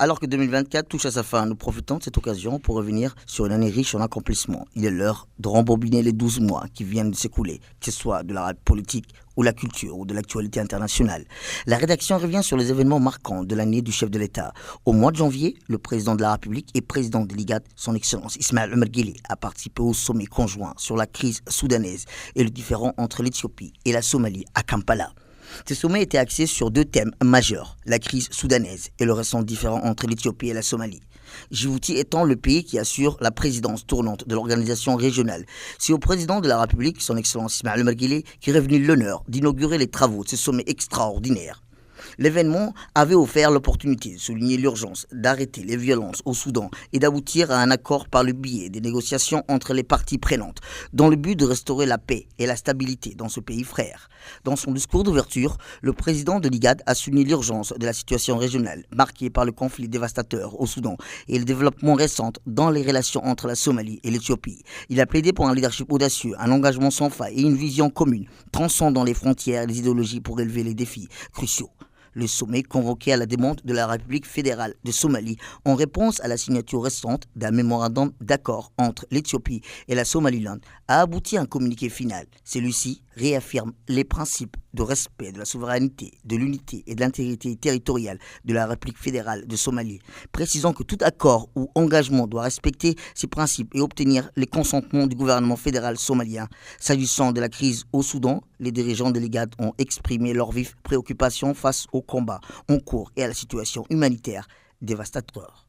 Alors que 2024 touche à sa fin, nous profitons de cette occasion pour revenir sur une année riche en accomplissements. Il est l'heure de rembobiner les 12 mois qui viennent de s'écouler, que ce soit de la politique ou la culture ou de l'actualité internationale. La rédaction revient sur les événements marquants de l'année du chef de l'État. Au mois de janvier, le président de la République et président de l'IGAD, son Excellence Ismaël Omar Guelleh, a participé au sommet conjoint sur la crise soudanaise et le différend entre l'Éthiopie et la Somalie à Kampala. Ce sommet était axé sur deux thèmes majeurs, la crise soudanaise et le récent différend entre l'Éthiopie et la Somalie. Djibouti étant le pays qui assure la présidence tournante de l'organisation régionale. C'est au président de la République, son Excellence Ismaël Omar Guelleh, qui est revenu l'honneur d'inaugurer les travaux de ce sommet extraordinaire. L'événement avait offert l'opportunité de souligner l'urgence d'arrêter les violences au Soudan et d'aboutir à un accord par le biais des négociations entre les parties prenantes, dans le but de restaurer la paix et la stabilité dans ce pays frère. Dans son discours d'ouverture, le président de l'IGAD a souligné l'urgence de la situation régionale, marquée par le conflit dévastateur au Soudan et le développement récent dans les relations entre la Somalie et l'Éthiopie. Il a plaidé pour un leadership audacieux, un engagement sans faille et une vision commune, transcendant les frontières et les idéologies pour relever les défis cruciaux. Le sommet, convoqué à la demande de la République fédérale de Somalie en réponse à la signature récente d'un mémorandum d'accord entre l'Éthiopie et la Somaliland, a abouti à un communiqué final. Celui-ci réaffirme les principes de respect de la souveraineté, de l'unité et de l'intégrité territoriale de la République fédérale de Somalie, précisant que tout accord ou engagement doit respecter ces principes et obtenir les consentements du gouvernement fédéral somalien. S'agissant de la crise au Soudan, les dirigeants de l'IGAD ont exprimé leurs vives préoccupations face au combat en cours et à la situation humanitaire dévastateur.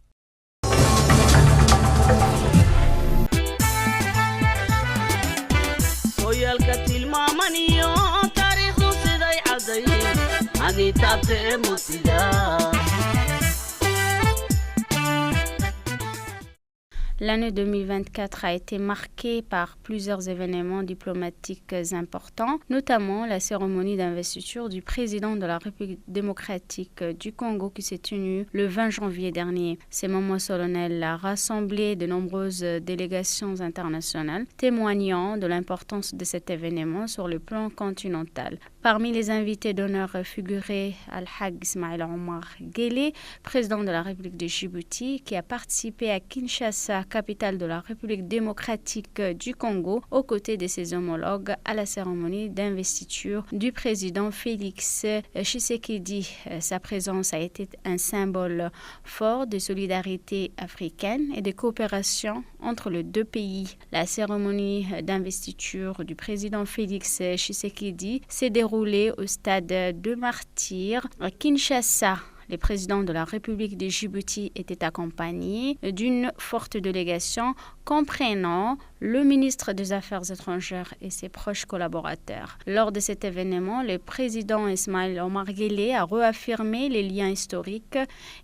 L'année 2024 a été marquée par plusieurs événements diplomatiques importants, notamment la cérémonie d'investiture du président de la République démocratique du Congo qui s'est tenue le 20 janvier dernier. Ces moments solennels a rassemblé de nombreuses délégations internationales, témoignant de l'importance de cet événement sur le plan continental. Parmi les invités d'honneur figurait Al-Haj Ismaël Omar Guelleh, président de la République de Djibouti, qui a participé à Kinshasa, capitale de la République démocratique du Congo, aux côtés de ses homologues à la cérémonie d'investiture du président Félix Tshisekedi. Sa présence a été un symbole fort de solidarité africaine et de coopération entre les deux pays. La cérémonie d'investiture du président Félix Tshisekedi s'est déroulée au stade de Martyrs à Kinshasa. Le président de la République de Djibouti était accompagné d'une forte délégation comprenant le ministre des Affaires étrangères et ses proches collaborateurs. Lors de cet événement, le président Ismaël Omar Guelleh a réaffirmé les liens historiques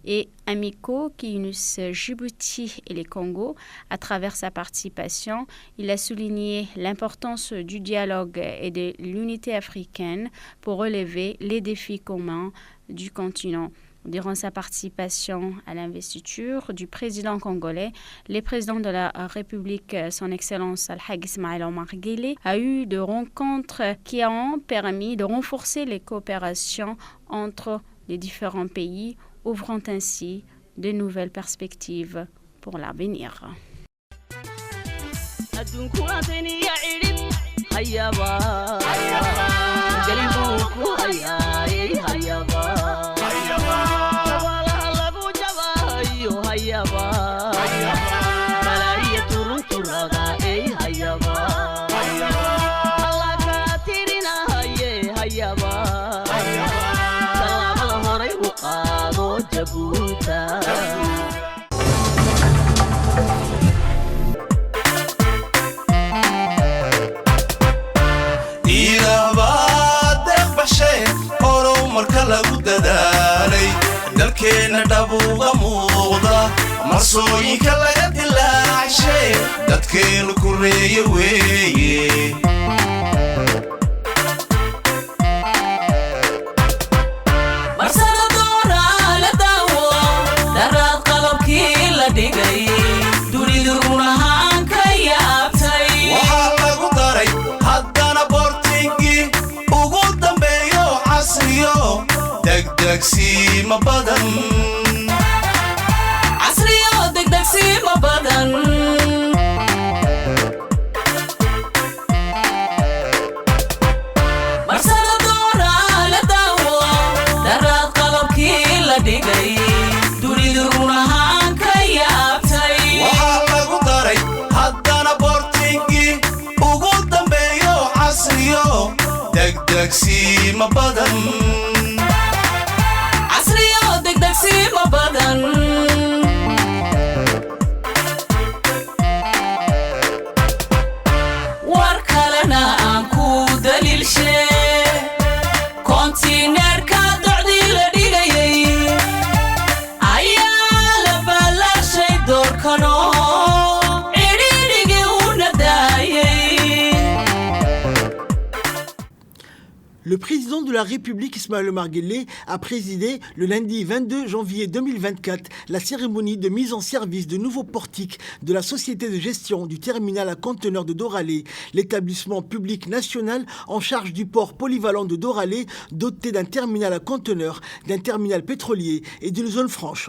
et amicaux qui unissent Djibouti et le Congo. À travers sa participation, il a souligné l'importance du dialogue et de l'unité africaine pour relever les défis communs du continent. Durant sa participation à l'investiture du président congolais, le président de la République, son Excellence Al-Haj Ismaël Omar Guelleh, a eu de rencontres qui ont permis de renforcer les coopérations entre les différents pays, ouvrant ainsi de nouvelles perspectives pour l'avenir. dalkeena dhabuuga muuqda marsooyinka laga dilaacshay dadkeenu kureeye weeye marsada dooraa la daawo daraad qalabkii la dhigay dunidu run ahaan ka yaabtay waxaa lagu daray haddana bortingii ugu dambeeyo casriyo degdegsiima badan casriyo degdegsiimo badan marsada doona la daawo daraad qalabkii la dhigay dunidu run ahaan ka yaabtay waxaa lagu daray haddana boortinkii ugu dambeeyo casriyo degdegsiimo badan casriyo degdegsiimo badan war kalena aan ku daliilshe kontineerka docdii la dhigayay ayaa la baalashay doorkano cidhiidhigii una daayay. Le président de la République, Ismaël Omar Guelleh, a présidé le lundi 22 janvier 2024 la cérémonie de mise en service de nouveaux portiques de la société de gestion du terminal à conteneurs de Doralé, l'établissement public national en charge du port polyvalent de Doralé, doté d'un terminal à conteneurs, d'un terminal pétrolier et d'une zone franche.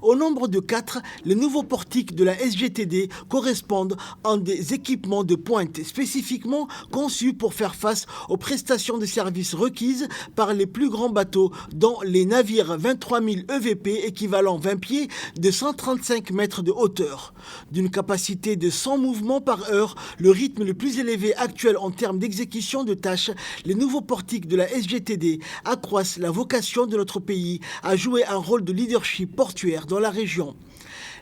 Au nombre de 4, les nouveaux portiques de la SGTD correspondent à des équipements de pointe spécifiquement conçus pour faire face aux prestations de services requises par les plus grands bateaux, dont les navires 23 000 EVP équivalent 20 pieds de 135 mètres de hauteur. D'une capacité de 100 mouvements par heure, le rythme le plus élevé actuel en termes d'exécution de tâches, les nouveaux portiques de la SGTD accroissent la vocation de notre pays à jouer un rôle de leadership portuaire dans la région.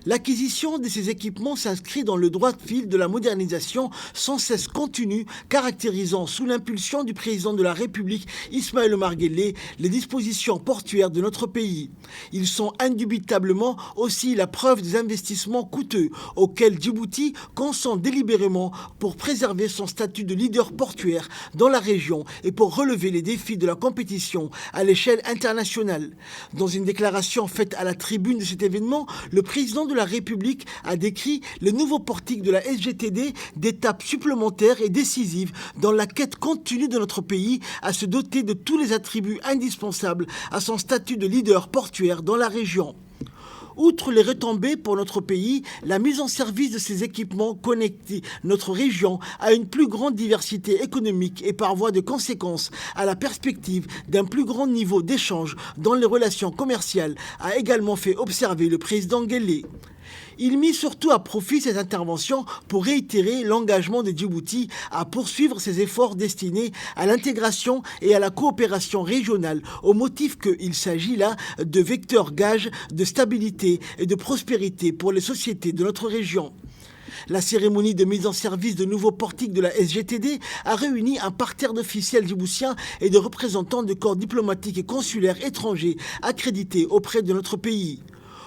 L'acquisition de ces équipements s'inscrit dans le droit fil de la modernisation sans cesse continue, caractérisant sous l'impulsion du président de la République, Ismaël Omar Guelleh, les dispositions portuaires de notre pays. Ils sont indubitablement aussi la preuve des investissements coûteux auxquels Djibouti consent délibérément pour préserver son statut de leader portuaire dans la région et pour relever les défis de la compétition à l'échelle internationale. Dans une déclaration faite à la tribune de cet événement, le président de la République a décrit le nouveau portique de la SGTD d'étape supplémentaire et décisive dans la quête continue de notre pays à se doter de tous les attributs indispensables à son statut de leader portuaire dans la région. Outre les retombées pour notre pays, la mise en service de ces équipements connecte notre région à une plus grande diversité économique et par voie de conséquence à la perspective d'un plus grand niveau d'échange dans les relations commerciales, a également fait observer le président Guelleh. Il mit surtout à profit cette intervention pour réitérer l'engagement de Djibouti à poursuivre ses efforts destinés à l'intégration et à la coopération régionale, au motif qu'il s'agit là de vecteurs gages de stabilité et de prospérité pour les sociétés de notre région. La cérémonie de mise en service de nouveaux portiques de la SGTD a réuni un parterre d'officiels djiboutiens et de représentants de corps diplomatiques et consulaires étrangers accrédités auprès de notre pays.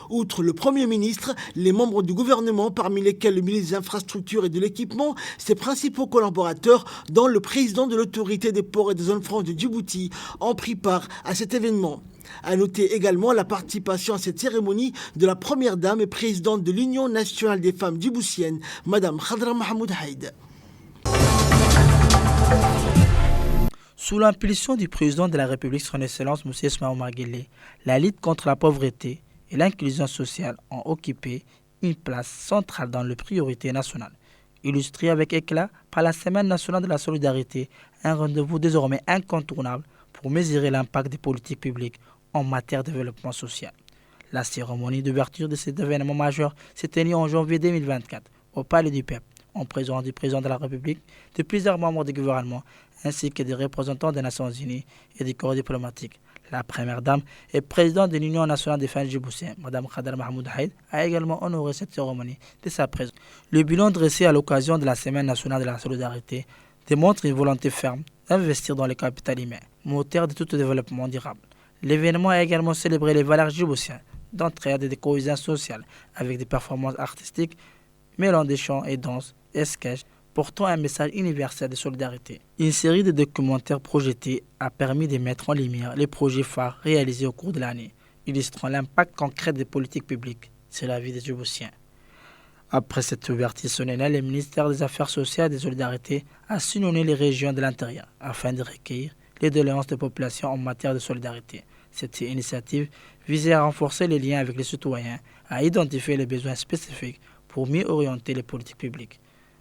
Outre le Premier ministre, les membres du gouvernement, parmi lesquels le ministre des Infrastructures et de l'Équipement, ses principaux collaborateurs, dont le président de l'autorité des ports et des zones franches de Djibouti, ont pris part à cet événement. À noter également la participation à cette cérémonie de la première dame et présidente de l'Union nationale des femmes djiboutiennes, Madame Khadra Mahmoud Haïd. Sous l'impulsion du président de la République, son Excellence M. Ismaël Omar Guelleh, la lutte contre la pauvreté et l'inclusion sociale ont occupé une place centrale dans les priorités nationales, illustrée avec éclat par la Semaine nationale de la solidarité, un rendez-vous désormais incontournable pour mesurer l'impact des politiques publiques en matière de développement social. La cérémonie d'ouverture de cet événement majeur s'est tenue en janvier 2024 au Palais du Peuple, en présence du président de la République, de plusieurs membres du gouvernement, ainsi que des représentants des Nations Unies et des corps diplomatiques. La première dame et présidente de l'Union nationale des femmes djiboutiennes, Mme Khadra Mahmoud Haïd, a également honoré cette cérémonie de sa présence. Le bilan dressé à l'occasion de la Semaine nationale de la solidarité démontre une volonté ferme d'investir dans le capital humain, moteur de tout développement durable. L'événement a également célébré les valeurs djiboutiennes d'entraide et de cohésion sociale avec des performances artistiques mêlant des chants et danses et sketchs portant un message universel de solidarité. Une série de documentaires projetés a permis de mettre en lumière les projets phares réalisés au cours de l'année, illustrant l'impact concret des politiques publiques sur la vie des Djiboutiens. Après cette ouverture solennelle, le ministère des Affaires sociales et des Solidarités a sillonné les régions de l'intérieur afin de recueillir les doléances des populations en matière de solidarité. Cette initiative visait à renforcer les liens avec les citoyens, à identifier les besoins spécifiques pour mieux orienter les politiques publiques.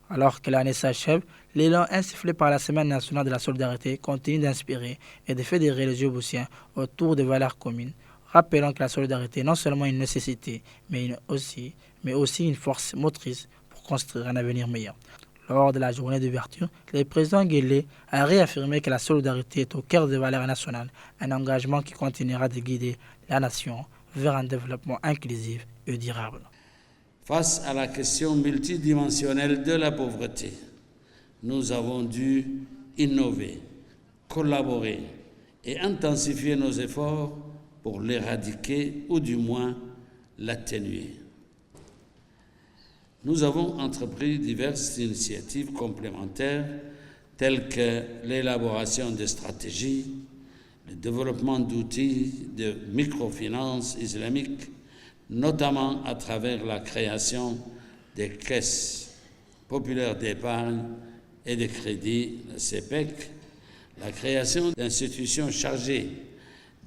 Alors que l'année s'achève, l'élan insufflé par la Semaine nationale de la solidarité continue d'inspirer et de fédérer les Djiboutiens autour des valeurs communes, rappelant que la solidarité est non seulement une nécessité, mais aussi une force motrice pour construire un avenir meilleur. Lors de la journée d'ouverture, le président Guelleh a réaffirmé que la solidarité est au cœur des valeurs nationales, un engagement qui continuera de guider la nation vers un développement inclusif et durable. Face à la question multidimensionnelle de la pauvreté, nous avons dû innover, collaborer et intensifier nos efforts pour l'éradiquer ou du moins l'atténuer. Nous avons entrepris diverses initiatives complémentaires telles que l'élaboration de stratégies, le développement d'outils de microfinance islamique, notamment à travers la création des caisses populaires d'épargne et de crédit, le CEPEC, la création d'institutions chargées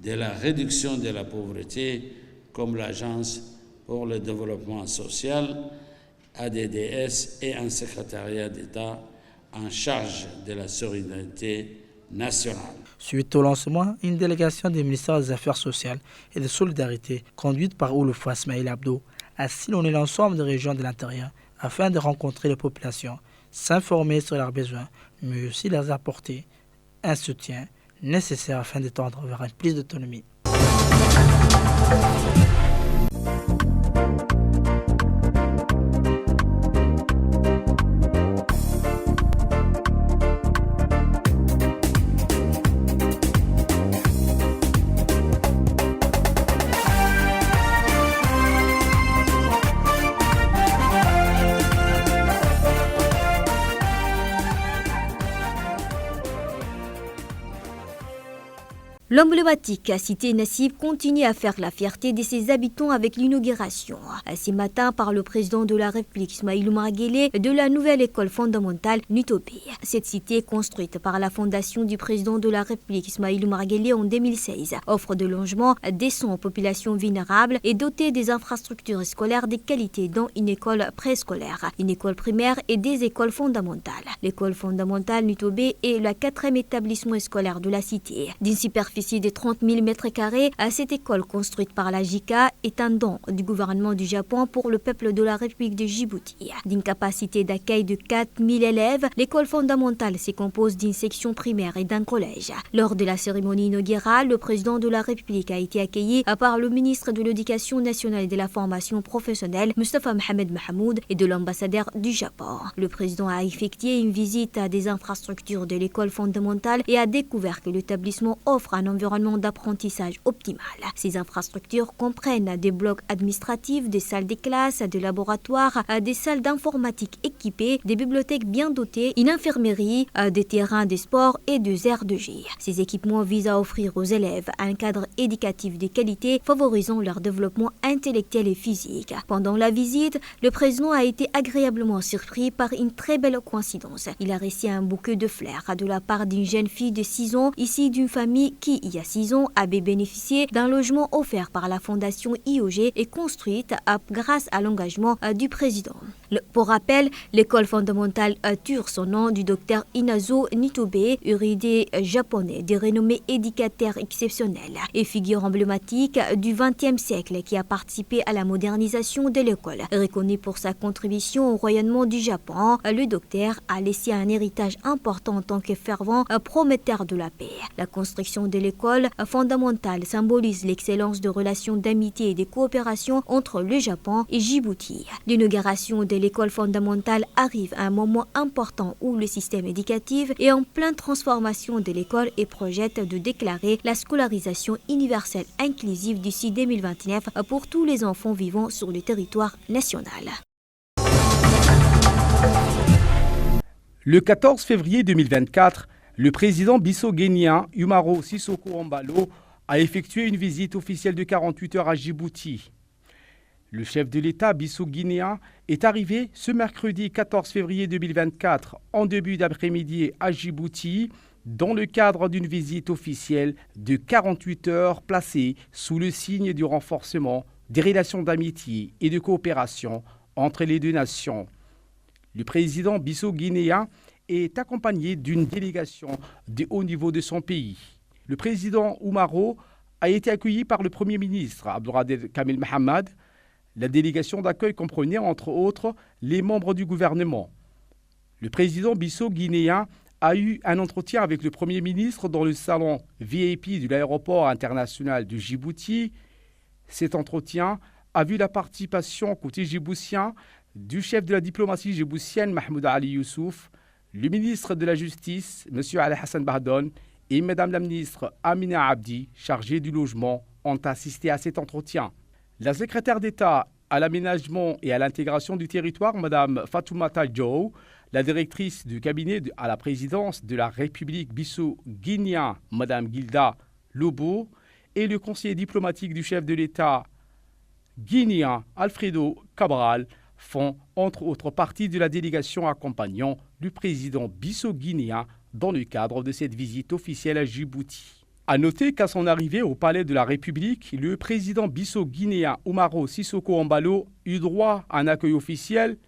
de la réduction de la pauvreté comme l'Agence pour le développement social, ADDS, et un secrétariat d'État en charge de la solidarité nationale. Suite au lancement, une délégation du ministère des Affaires sociales et de solidarité, conduite par Ouloufa Smaïl Abdo, a sillonné l'ensemble des régions de l'intérieur afin de rencontrer les populations, s'informer sur leurs besoins, mais aussi leur apporter un soutien nécessaire afin de tendre vers un plus d'autonomie. L'emblématique cité Nassib continue à faire la fierté de ses habitants avec l'inauguration, ce matin par le président de la République Ismaïl Omar Guelleh de la nouvelle école fondamentale Nutobé. Cette cité, construite par la fondation du président de la République Ismaïl Omar Guelleh en 2016, offre de logements décents aux populations vulnérables et dotée des infrastructures scolaires de qualité, dont une école préscolaire, une école primaire et des écoles fondamentales. L'école fondamentale Nutobé est le 4e établissement scolaire de la cité, d'une superficie de 30 000 m². À cette école construite par la JICA est un don du gouvernement du Japon pour le peuple de la République de Djibouti. D'une capacité d'accueil de 4 000 élèves, l'école fondamentale se compose d'une section primaire et d'un collège. Lors de la cérémonie inaugurale, le président de la République a été accueilli par le ministre de l'Éducation nationale et de la formation professionnelle, Mustafa Mohamed Mahmoud, et de l'ambassadeur du Japon. Le président a effectué une visite à des infrastructures de l'école fondamentale et a découvert que l'établissement offre un environnement d'apprentissage optimal. Ces infrastructures comprennent des blocs administratifs, des salles de classe, des laboratoires, des salles d'informatique équipées, des bibliothèques bien dotées, une infirmerie, des terrains de sport et des aires de jeu. Ces équipements visent à offrir aux élèves un cadre éducatif de qualité, favorisant leur développement intellectuel et physique. Pendant la visite, le président a été agréablement surpris par une très belle coïncidence. Il a reçu un bouquet de fleurs de la part d'une jeune fille de 6 ans, issue d'une famille qui, il y a 6 ans, avait bénéficié d'un logement offert par la fondation IOG et construite grâce à l'engagement du président. Pour rappel, l'école fondamentale tire son nom du docteur Inazo Nitobé, érudit japonais de renommée éducateur exceptionnel et figure emblématique du XXe siècle qui a participé à la modernisation de l'école. Reconnu pour sa contribution au rayonnement du Japon, le docteur a laissé un héritage important en tant que fervent prometteur de la paix. La construction de l'école fondamentale symbolise l'excellence de relations d'amitié et de coopération entre le Japon et Djibouti. L'inauguration de l'école fondamentale arrive à un moment important où le système éducatif est en pleine transformation de l'école et projette de déclarer la scolarisation universelle inclusive d'ici 2029 pour tous les enfants vivant sur le territoire national. Le 14 février 2024, le président bissau-guinéen Umaro Sissoko Embalo a effectué une visite officielle de 48 heures à Djibouti. Le chef de l'État bissau-guinéen est arrivé ce mercredi 14 février 2024 en début d'après-midi à Djibouti dans le cadre d'une visite officielle de 48 heures placée sous le signe du renforcement des relations d'amitié et de coopération entre les deux nations. Le président bissau-guinéen est accompagné d'une délégation de haut niveau de son pays. Le président Oumaro a été accueilli par le Premier ministre Abdelkader Kamil Mohamed. La délégation d'accueil comprenait entre autres les membres du gouvernement. Le président bissau-guinéen a eu un entretien avec le Premier ministre dans le salon VIP de l'aéroport international de Djibouti. Cet entretien a vu la participation côté djiboutien du chef de la diplomatie djiboutienne Mahmoud Ali Youssouf, le ministre de la Justice, M. Ali Hassan Bahdon, et Mme la ministre Amina Abdi, chargée du logement, ont assisté à cet entretien. La secrétaire d'État à l'aménagement et à l'intégration du territoire, Mme Fatoumata Diop, la directrice du cabinet à la présidence de la République bissau-guinéen, Mme Gilda Lobo, et le conseiller diplomatique du chef de l'État guinéen, Alfredo Cabral, font entre autres partie de la délégation accompagnant le président bissau-guinéen dans le cadre de cette visite officielle à Djibouti. A noter qu'à son arrivée au palais de la République, le président bissau-guinéen Oumaro Sissoko Embalo eut droit à un accueil officiel,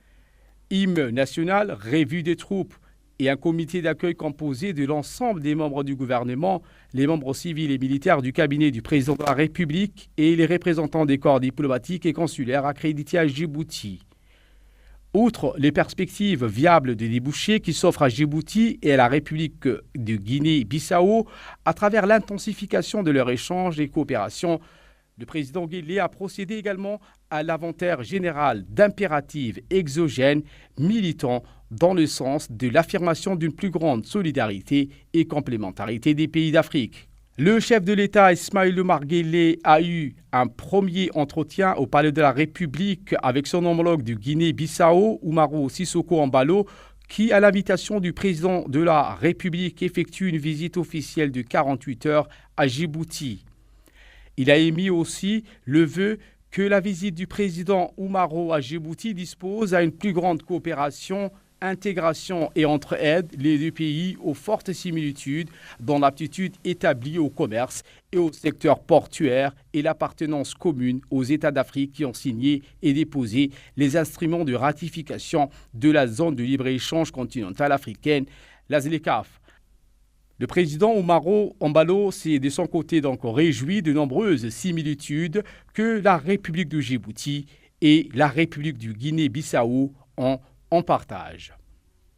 hymne national, revue des troupes et un comité d'accueil composé de l'ensemble des membres du gouvernement, les membres civils et militaires du cabinet du président de la République et les représentants des corps diplomatiques et consulaires accrédités à Djibouti. Outre les perspectives viables de débouchés qui s'offrent à Djibouti et à la République de Guinée-Bissau à travers l'intensification de leurs échanges et coopérations, le président Guelleh a procédé également à l'inventaire général d'impératifs exogènes militant dans le sens de l'affirmation d'une plus grande solidarité et complémentarité des pays d'Afrique. Le chef de l'État Ismaïl Omar Guelleh a eu un premier entretien au Palais de la République avec son homologue du Guinée-Bissau, Oumaro Sissoko Embalo, qui, à l'invitation du président de la République, effectue une visite officielle de 48 heures à Djibouti. Il a émis aussi le vœu que la visite du président Oumaro à Djibouti dispose à une plus grande coopération, intégration et entraide les deux pays aux fortes similitudes dans l'aptitude établie au commerce et au secteur portuaire et l'appartenance commune aux États d'Afrique qui ont signé et déposé les instruments de ratification de la zone de libre-échange continentale africaine, la ZLECAf. Le président Oumaro Embalo s'est de son côté donc réjoui de nombreuses similitudes que la République de Djibouti et la République du Guinée-Bissau ont en partage.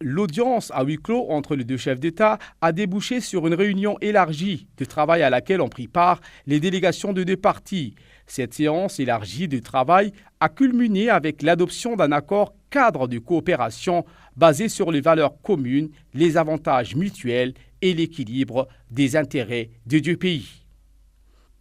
L'audience à huis clos entre les deux chefs d'État a débouché sur une réunion élargie de travail à laquelle ont pris part les délégations de deux parties. Cette séance élargie de travail a culminé avec l'adoption d'un accord cadre de coopération basé sur les valeurs communes, les avantages mutuels et l'équilibre des intérêts des deux pays.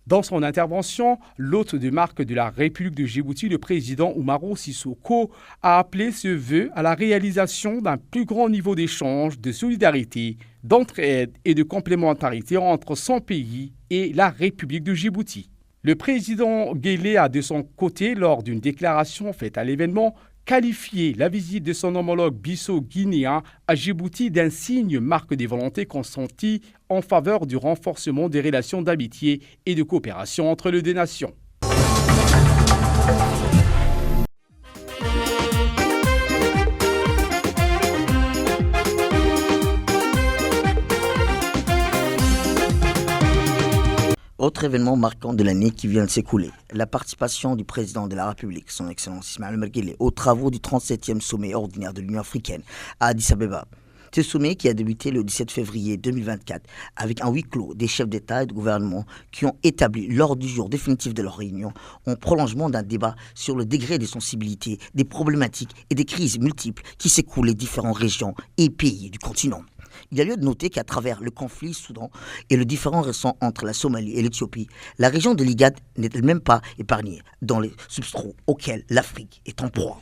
Dans son intervention, l'hôte de marque de la République de Djibouti, le président Oumaro Sissoko, a appelé ce vœu à la réalisation d'un plus grand niveau d'échange, de solidarité, d'entraide et de complémentarité entre son pays et la République de Djibouti. Le président Guelleh a de son côté, lors d'une déclaration faite à l'événement, qualifié la visite de son homologue bissau-guinéen à Djibouti d'un signe marque des volontés consenties en faveur du renforcement des relations d'amitié et de coopération entre les deux nations. Autre événement marquant de l'année qui vient de s'écouler, la participation du président de la République, son Excellence Ismaïl Omar Guelleh, aux travaux du 37e sommet ordinaire de l'Union africaine à Addis Abeba. Ce sommet qui a débuté le 17 février 2024 avec un huis clos des chefs d'État et de gouvernement qui ont établi l'ordre du jour définitif de leur réunion en prolongement d'un débat sur le degré de sensibilité des problématiques et des crises multiples qui secouent les différentes régions et pays du continent. Il y a lieu de noter qu'à travers le conflit Soudan et le différend récent entre la Somalie et l'Éthiopie, la région de l'IGAD n'est elle-même pas épargnée dans les substrats auxquels l'Afrique est en proie.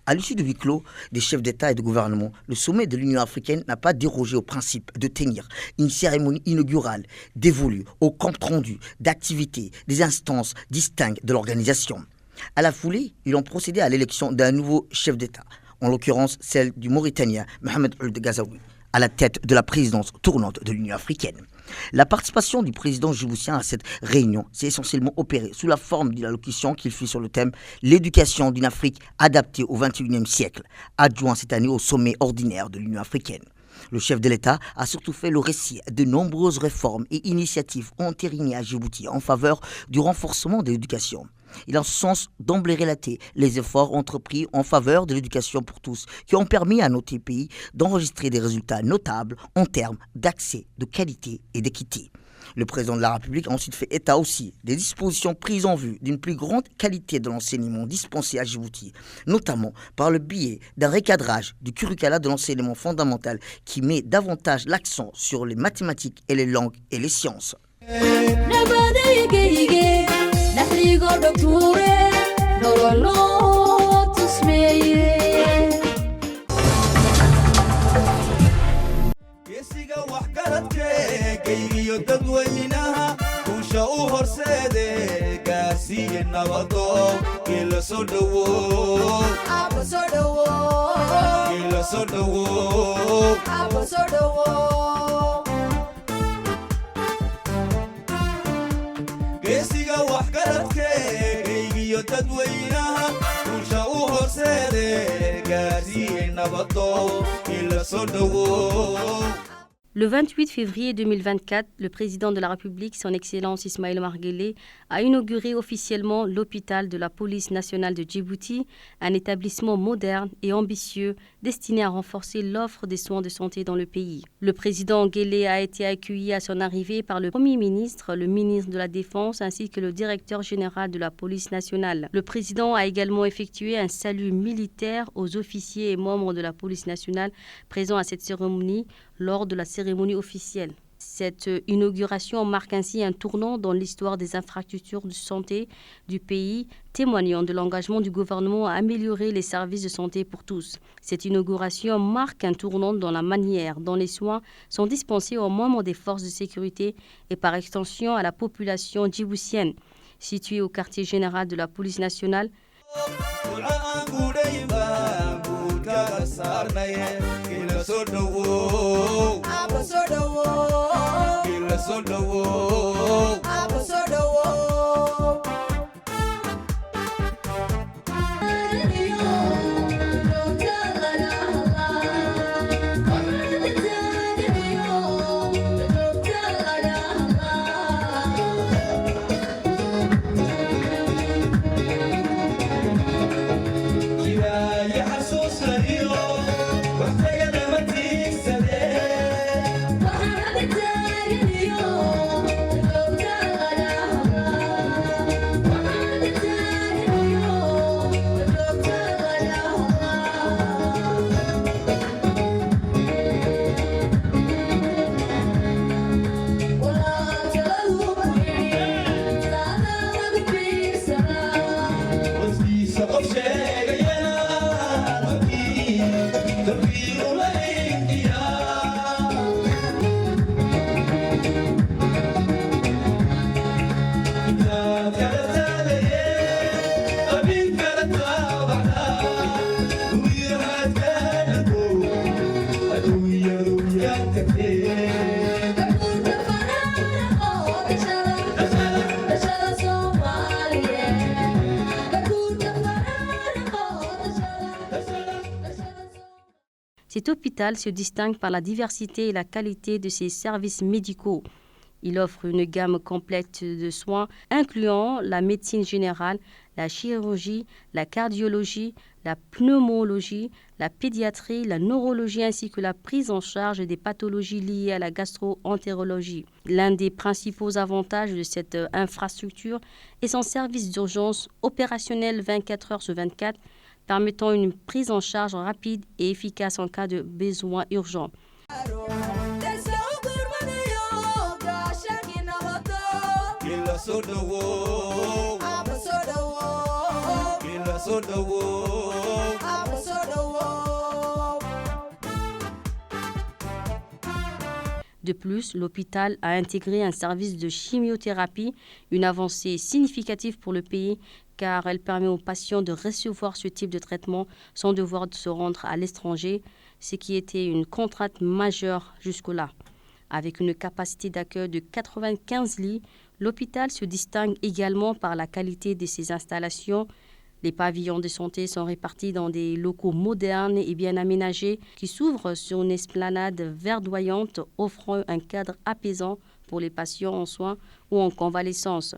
À l'issue du huis clos des chefs d'État et de gouvernement, le sommet de l'Union africaine n'a pas dérogé au principe de tenir une cérémonie inaugurale dévolue au compte rendu d'activités des instances distinctes de l'organisation. À la foulée, ils ont procédé à l'élection d'un nouveau chef d'État, en l'occurrence celle du Mauritanien Mohamed Ould Ghazouani. à la tête de la présidence tournante de l'Union africaine. La participation du président djiboutien à cette réunion s'est essentiellement opérée sous la forme d'une allocution qu'il fit sur le thème « L'éducation d'une Afrique adaptée au XXIe siècle », adjoint cette année au sommet ordinaire de l'Union africaine. Le chef de l'État a surtout fait le récit de nombreuses réformes et initiatives entérinées à Djibouti en faveur du renforcement de l'éducation. Il a en ce sens d'emblée relaté les efforts entrepris en faveur de l'éducation pour tous qui ont permis à notre pays d'enregistrer des résultats notables en termes d'accès, de qualité et d'équité. Le président de la République a ensuite fait état aussi des dispositions prises en vue d'une plus grande qualité de l'enseignement dispensé à Djibouti, notamment par le biais d'un recadrage du curricula de l'enseignement fondamental qui met davantage l'accent sur les mathématiques et les langues et les sciences. dadweynaha kuusha u horseede gaarsiiye nabado ila soo dhowo geesiga waxgaradke geygiyo dadweynaha kuusha u horseede gaarsiiye nabado ila soo dhowo. Le 28 février 2024, le président de la République, son Excellence Ismaël Omar Guelleh, a inauguré officiellement l'hôpital de la police nationale de Djibouti, un établissement moderne et ambitieux destiné à renforcer l'offre des soins de santé dans le pays. Le président Guelleh a été accueilli à son arrivée par le Premier ministre, le ministre de la Défense ainsi que le directeur général de la police nationale. Le président a également effectué un salut militaire aux officiers et membres de la police nationale présents à cette cérémonie lors de la cérémonie officielle. Cette inauguration marque ainsi un tournant dans l'histoire des infrastructures de santé du pays, témoignant de l'engagement du gouvernement à améliorer les services de santé pour tous. Cette inauguration marque un tournant dans la manière dont les soins sont dispensés aux membres des forces de sécurité et par extension à la population djiboutienne. Située au quartier général de la police nationale, cet hôpital se distingue par la diversité et la qualité de ses services médicaux. Il offre une gamme complète de soins incluant la médecine générale, la chirurgie, la cardiologie, la pneumologie, la pédiatrie, la neurologie ainsi que la prise en charge des pathologies liées à la gastro-entérologie. L'un des principaux avantages de cette infrastructure est son service d'urgence opérationnel 24 heures sur 24, permettant une prise en charge rapide et efficace en cas de besoin urgent. De plus, l'hôpital a intégré un service de chimiothérapie, une avancée significative pour le pays car elle permet aux patients de recevoir ce type de traitement sans devoir se rendre à l'étranger. ce qui était une contrainte majeure jusque-là. Avec une capacité d'accueil de 95 lits, l'hôpital se distingue également par la qualité de ses installations. Les pavillons de santé sont répartis dans des locaux modernes et bien aménagés qui s'ouvrent sur une esplanade verdoyante offrant un cadre apaisant pour les patients en soins ou en convalescence.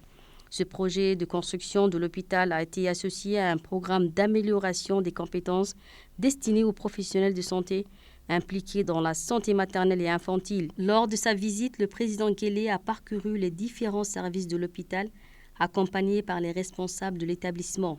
Ce projet de construction de l'hôpital a été associé à un programme d'amélioration des compétences destiné aux professionnels de santé impliqués dans la santé maternelle et infantile. Lors de sa visite, le président Guélé a parcouru les différents services de l'hôpital, accompagné par les responsables de l'établissement.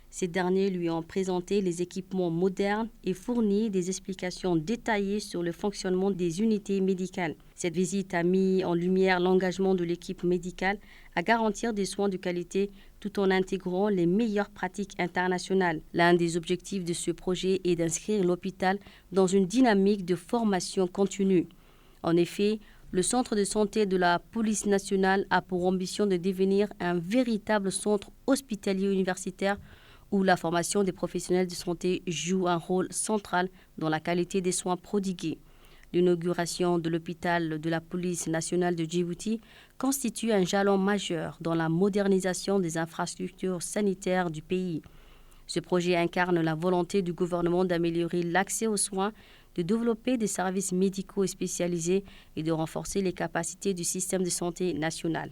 Ces derniers lui ont présenté les équipements modernes et fourni des explications détaillées sur le fonctionnement des unités médicales. Cette visite a mis en lumière l'engagement de l'équipe médicale à garantir des soins de qualité tout en intégrant les meilleures pratiques internationales. L'un des objectifs de ce projet est d'inscrire l'hôpital dans une dynamique de formation continue. En effet, le centre de santé de la police nationale a pour ambition de devenir un véritable centre hospitalier universitaire où la formation des professionnels de santé joue un rôle central dans la qualité des soins prodigués. L'inauguration de l'hôpital de la police nationale de Djibouti constitue un jalon majeur dans la modernisation des infrastructures sanitaires du pays. Ce projet incarne la volonté du gouvernement d'améliorer l'accès aux soins, de développer des services médicaux spécialisés et de renforcer les capacités du système de santé national.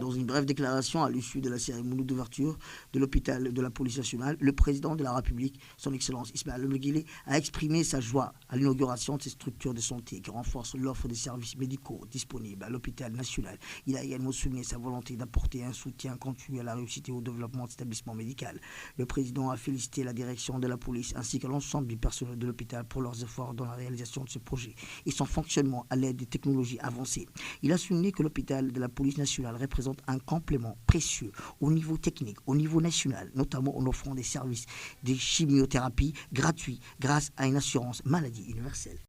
Dans une brève déclaration à l'issue de la cérémonie d'ouverture de l'hôpital de la police nationale, le président de la République, son Excellence Ismaël Omar Guelleh, a exprimé sa joie à l'inauguration de ces structures de santé qui renforcent l'offre des services médicaux disponibles à l'hôpital national. Il a également souligné sa volonté d'apporter un soutien continu à la réussite et au développement de l'établissement médical. Le président a félicité la direction de la police ainsi que l'ensemble du personnel de l'hôpital pour leurs efforts dans la réalisation de ce projet et son fonctionnement à l'aide des technologies avancées. Il a souligné que l'hôpital de la police nationale représente un complément précieux au niveau technique, au niveau national, notamment en offrant des services de chimiothérapie gratuits grâce à une assurance maladie universelle.